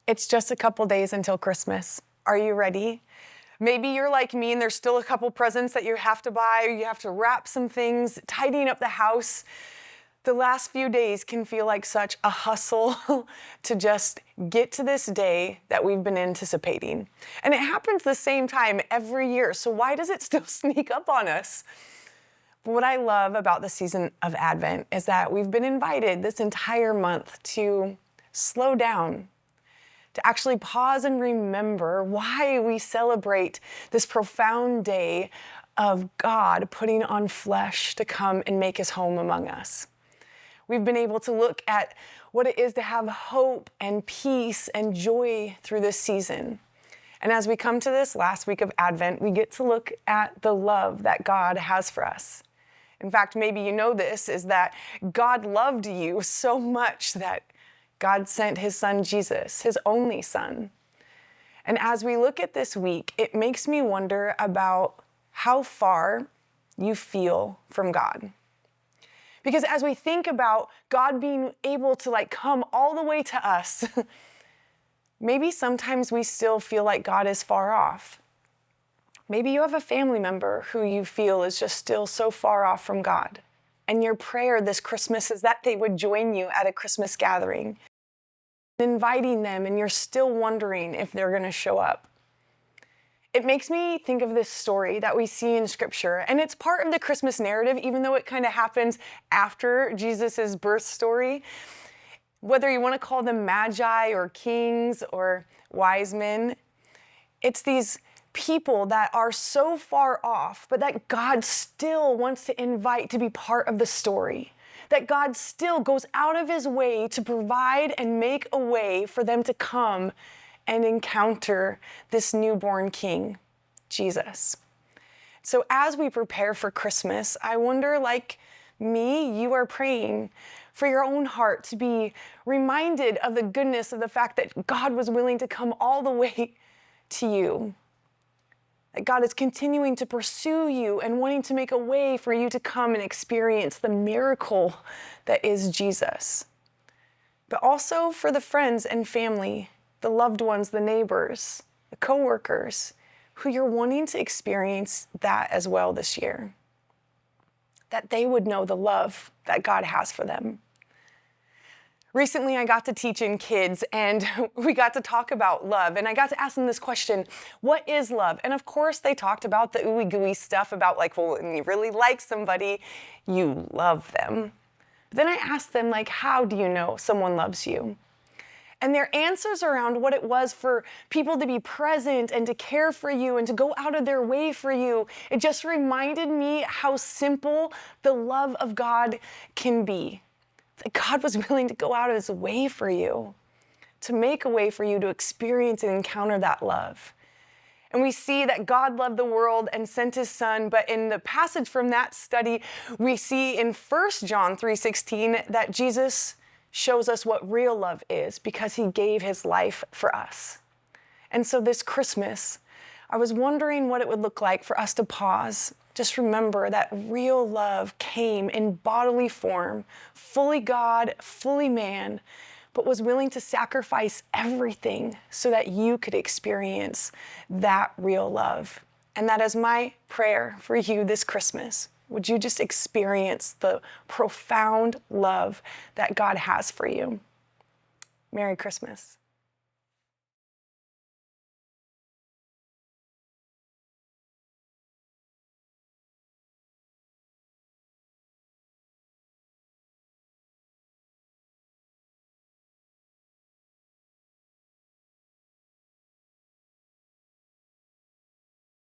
It's just a couple days until Christmas. Are you ready? Maybe you're like me and there's still a couple presents that you have to buy, or you have to wrap some things, tidying up the house. The last few days can feel like such a hustle to just get to this day that we've been anticipating. And it happens the same time every year, so why does it still sneak up on us? But what I love about the season of Advent is that we've been invited this entire month to slow down, to actually pause and remember why we celebrate this profound day of God putting on flesh to come and make his home among us. We've been able to look at what it is to have hope and peace and joy through this season. And as we come to this last week of Advent, we get to look at the love that God has for us. In fact, maybe you know this, is that God loved you so much that God sent his son Jesus, his only son. And as we look at this week, it makes me wonder about how far you feel from God. Because as we think about God being able to come all the way to us, maybe sometimes we still feel like God is far off. Maybe you have a family member who you feel is just still so far off from God. And your prayer this Christmas is that they would join you at a Christmas gathering, inviting them, and you're still wondering if they're going to show up. It makes me think of this story that we see in Scripture, and it's part of the Christmas narrative, even though it kind of happens after Jesus' birth story. Whether you want to call them Magi or kings or wise men, it's these people that are so far off, but that God still wants to invite to be part of the story. That God still goes out of his way to provide and make a way for them to come and encounter this newborn King, Jesus. So as we prepare for Christmas, I wonder, like me, you are praying for your own heart to be reminded of the goodness of the fact that God was willing to come all the way to you. That God is continuing to pursue you and wanting to make a way for you to come and experience the miracle that is Jesus. But also for the friends and family, the loved ones, the neighbors, the coworkers, who you're wanting to experience that as well this year. That they would know the love that God has for them. Recently, I got to teaching kids, and we got to talk about love, and I got to ask them this question: what is love? And of course, they talked about the ooey gooey stuff about when you really like somebody, you love them. But then I asked them, how do you know someone loves you? And their answers around what it was for people to be present and to care for you and to go out of their way for you, it just reminded me how simple the love of God can be. That God was willing to go out of his way for you, to make a way for you to experience and encounter that love. And we see that God loved the world and sent his son, but in the passage from that study, we see in 1 John 3:16 that Jesus shows us what real love is because he gave his life for us. And so this Christmas, I was wondering what it would look like for us to pause. Just remember that real love came in bodily form, fully God, fully man, but was willing to sacrifice everything so that you could experience that real love. And that is my prayer for you this Christmas. Would you just experience the profound love that God has for you? Merry Christmas.